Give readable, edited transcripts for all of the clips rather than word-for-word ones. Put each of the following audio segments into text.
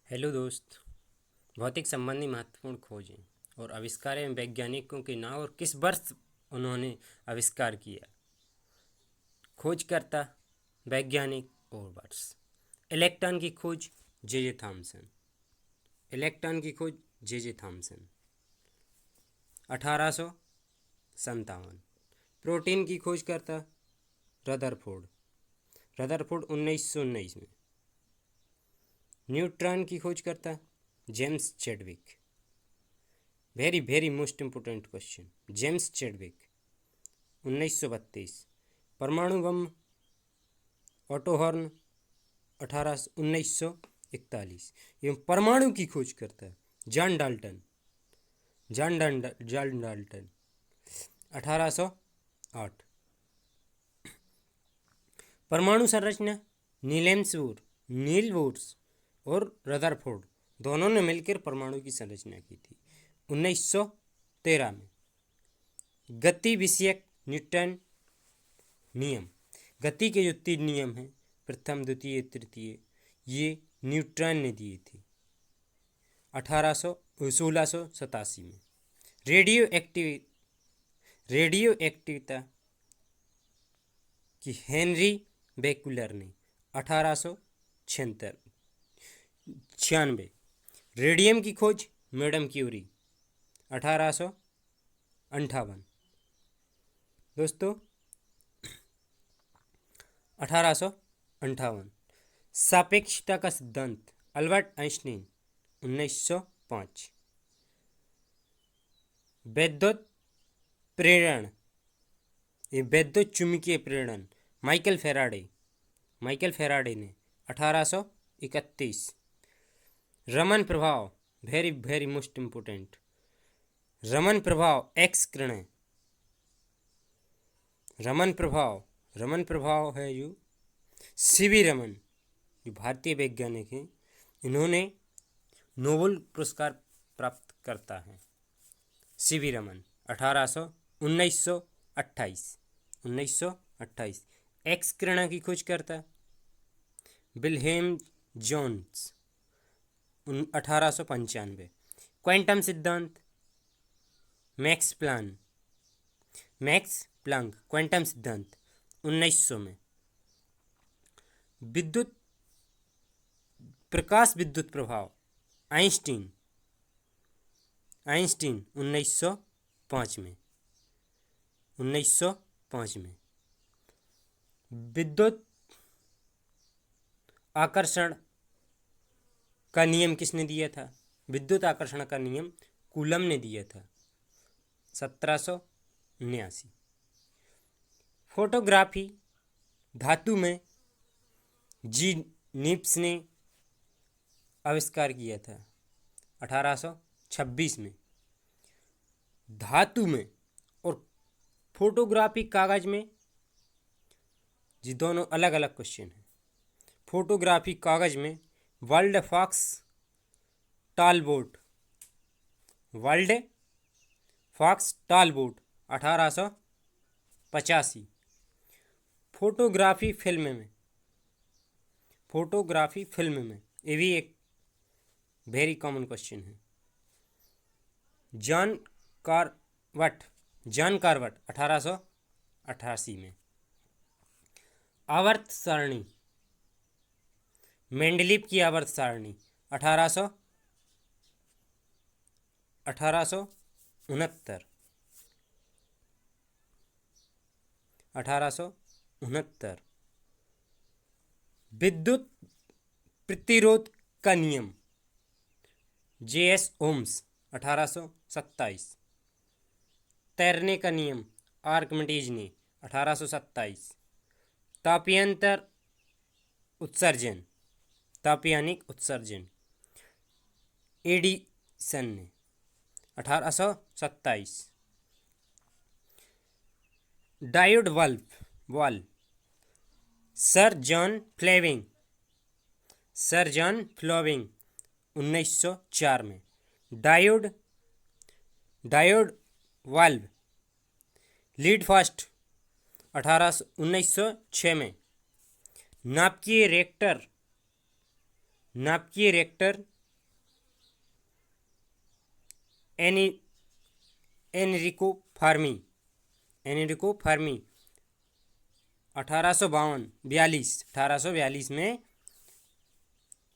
Hello दोस्त। भौतिक संबंधी महत्वपूर्ण खोजें और आविष्कारें में वैज्ञानिकों के नाम और किस वर्ष उन्होंने आविष्कार किया। खोजकर्ता, वैज्ञानिक और वर्ष। इलेक्ट्रॉन की खोज जे थॉमसन। इलेक्ट्रॉन की खोज जे थॉमसन 1857। प्रोटीन की खोज करता रदरफोर्ड। रदरफोर्ड 1919 में। न्यूट्रॉन की खोज करता James Chadwick. Very very most important question. James Chadwick 1932। परमाणु बम ऑटो हॉर्न 1941 एवं परमाणु की खोज करता है जॉन डाल्टन। John Dalton 1808। परमाणु संरचना नील बोर्स और रदरफोर्ड दोनों ने मिलकर परमाणु की संरचना की थी 1913 में। गति विषयक न्यूटन नियम। गति के जो 3 नियम हैं, प्रथम, द्वितीय, तृतीय, ये न्यूटन ने दिए थे 1687 में। रेडियो एक्टिविता की हेनरी बेकुलर ने 1896। रेडियम की खोज मैडम क्यूरी 1858। दोस्तों 1858। सापेक्षता का सिद्धांत अल्बर्ट आइंस्टीन 1905। वैद्युत प्रेरण वैद्युत चुंबकीय प्रेरण माइकल फेराडे ने 1831। रमन प्रभाव very very most important. Raman प्रभाव एक्स किरणें। रमन प्रभाव है जो सीवी रमन, जो भारतीय वैज्ञानिक हैं, इन्होंने नोबेल पुरस्कार प्राप्त करता है। सीवी रमन 1928। एक्स किरणा की खोज करता विल्हेम जोन्स 1895। क्वांटम सिद्धांत मैक्स प्लांक क्वांटम सिद्धांत 1900 में। प्रकाश विद्युत प्रभाव आइंस्टीन 1905 में। विद्युत आकर्षण का नियम किसने दिया था? विद्युत आकर्षण का नियम कूलम ने दिया था 1779। फोटोग्राफी धातु में जी नीप्स ने आविष्कार किया था 1826 में। धातु में और फोटोग्राफी कागज में जी दोनों अलग अलग क्वेश्चन हैं। फोटोग्राफी कागज में वर्ल्ड फॉक्स टालबोट 1885। फोटोग्राफी फिल्म में ये भी एक वेरी कॉमन क्वेश्चन है। जॉन कार्वेट 1888 में। आवर्त सारणी मेंडलीव की आवर्त सारणी 1869। विद्युत प्रतिरोध का नियम जेएस ओम्स 1827। तैरने का नियम आर्किमिडीज ने 1827। तापयानिक उत्सर्जन एडिसन ने 1827। Diode valve sir John Fleming 1904 में। डायोड वाल्व लीड फास्ट 1906 में। नाभिकीय रिएक्टर एनी एनरिको फार्मी 1842 में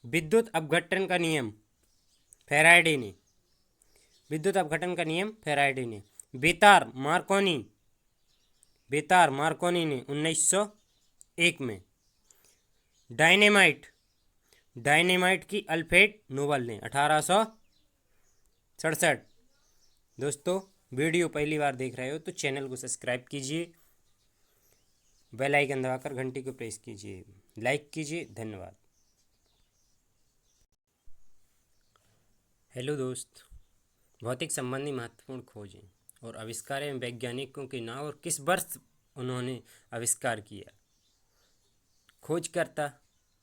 विद्युत अपघटन का नियम फैराडे ने बेतार मार्कोनी ने 1901 में डायनेमाइट की अल्फ्रेड नोबल ने 1867। दोस्तों, वीडियो पहली बार देख रहे हो तो चैनल को सब्सक्राइब कीजिए, बेल आइकन दबाकर घंटी को प्रेस कीजिए, लाइक कीजिए। धन्यवाद। हेलो दोस्त, भौतिक संबंधी महत्वपूर्ण खोजें और आविष्कार एवं वैज्ञानिकों के नाम और किस वर्ष उन्होंने आविष्कार किया। खोजकर्ता,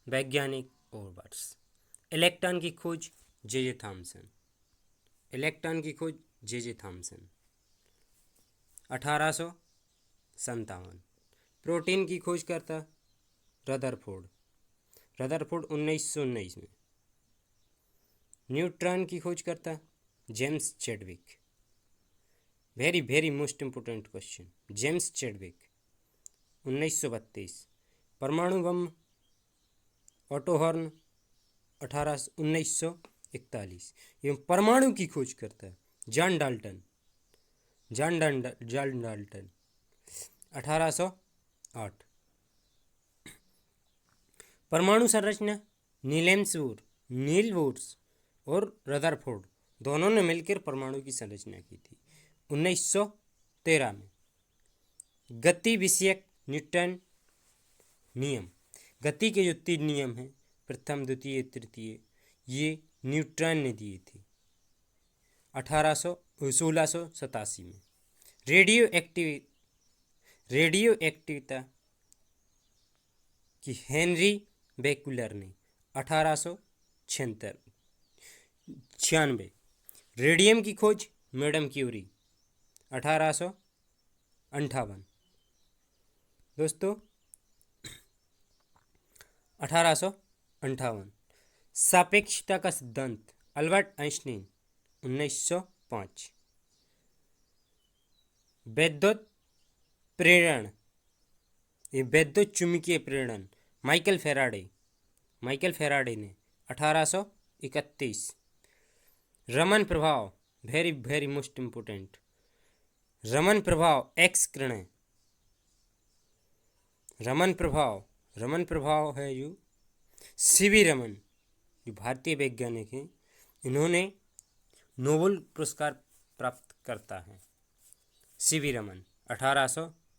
वैज्ञानिक और वर्ष। इलेक्ट्रॉन की खोज जे थॉमसन 1857। प्रोटीन की खोज करता रदरफोर्ड 1919 में। न्यूट्रॉन की खोज करता James Chadwick. Very very most important question, James Chadwick 1932। परमाणु बम ऑटो हॉर्न 1941 एवं परमाणु की खोज करता है जॉन डाल्टन 1808। परमाणु संरचना नील वोर्स और रदरफोर्ड दोनों ने मिलकर परमाणु की संरचना की थी 1913 में। गति विषयक न्यूटन नियम, गति के जो 3 नियम हैं, प्रथम, द्वितीय, तृतीय, ये न्यूटन ने दिए थे 1687 में। रेडियो एक्टिविता की हेनरी बेकुलर ने 1896। रेडियम की खोज मैडम क्यूरी 1858। दोस्तों, 1858। सापेक्षता का सिद्धांत अल्बर्ट आइंस्टीन 1905। वैद्युत चुंबकीय प्रेरण माइकल फेराडे ने 1831। रमन प्रभाव, very very most important, Raman प्रभाव एक्स किरणें। रमन प्रभाव है जो सीवी रमन, जो भारतीय वैज्ञानिक हैं, इन्होंने नोबेल पुरस्कार प्राप्त करता है। सीवी रमन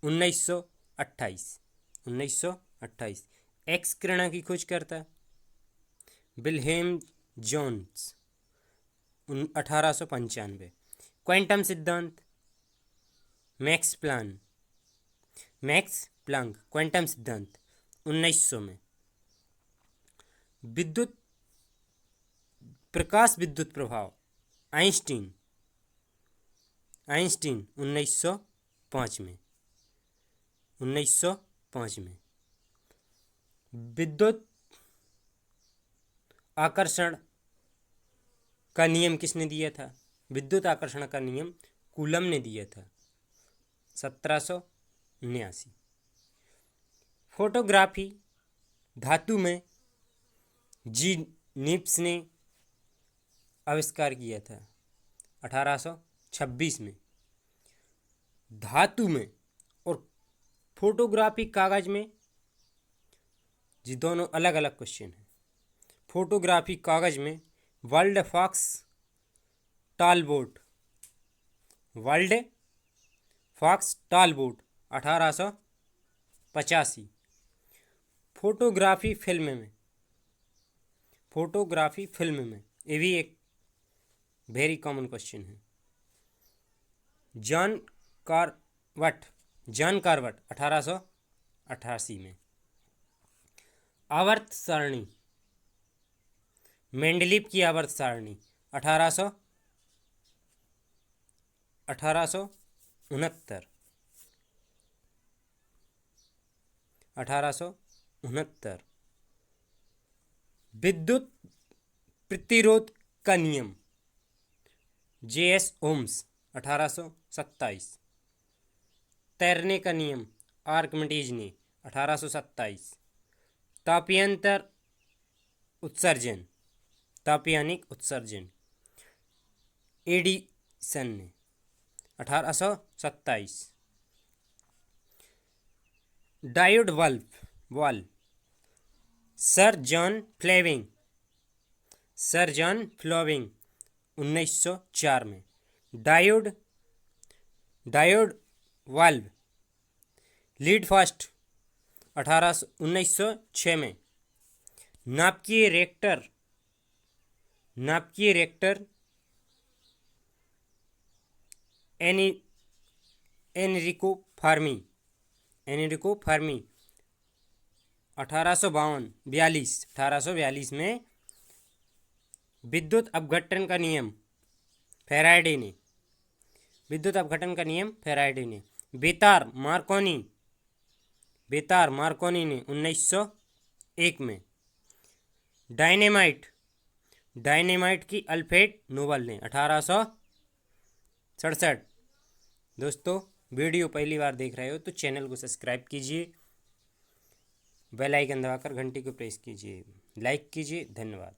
1928। एक्स किरणा की खोज करता विल्हेम जोन्स 1895। क्वांटम सिद्धांत मैक्स प्लांक क्वांटम सिद्धांत 1900 में। प्रकाश विद्युत प्रभाव आइंस्टीन 1905 में। विद्युत आकर्षण का नियम किसने दिया था? विद्युत आकर्षण का नियम कूलम ने दिया था 1779। फोटोग्राफी धातु में जी नीप्स ने आविष्कार किया था 1826 में। धातु में और फोटोग्राफी कागज में जी दोनों अलग अलग क्वेश्चन हैं। फोटोग्राफी कागज में वर्ल्ड फॉक्स टालबोट 1885। फोटोग्राफी फिल्म में ये भी एक वेरी कॉमन क्वेश्चन है। जॉन कार्बट 1888 में। आवर्त सारणी मेंडलीव की आवर्त सारणी 1869। विद्युत प्रतिरोध का नियम J.S. ओम्स 1827। तैरने का नियम आर्किमिडीज ने 1827। ताप्यंतर उत्सर्जन, तापयानिक उत्सर्जन एडिसन ने 1827। Diode valve sir John Fleming 1904 में। डायोड वाल्व लीड फास्ट 1906 में। नाभिकीय रिएक्टर एनरिको फर्मी 1842 में। विद्युत अपघटन का नियम फैराडे ने। बेतार मार्कोनी ने 1901 में। डायनेमाइट की अल्फ्रेड नोबल ने 1867। दोस्तों, वीडियो पहली बार देख रहे हो तो चैनल को सब्सक्राइब कीजिए, बेल आइकन दबाकर घंटी को प्रेस कीजिए, लाइक कीजिए। धन्यवाद।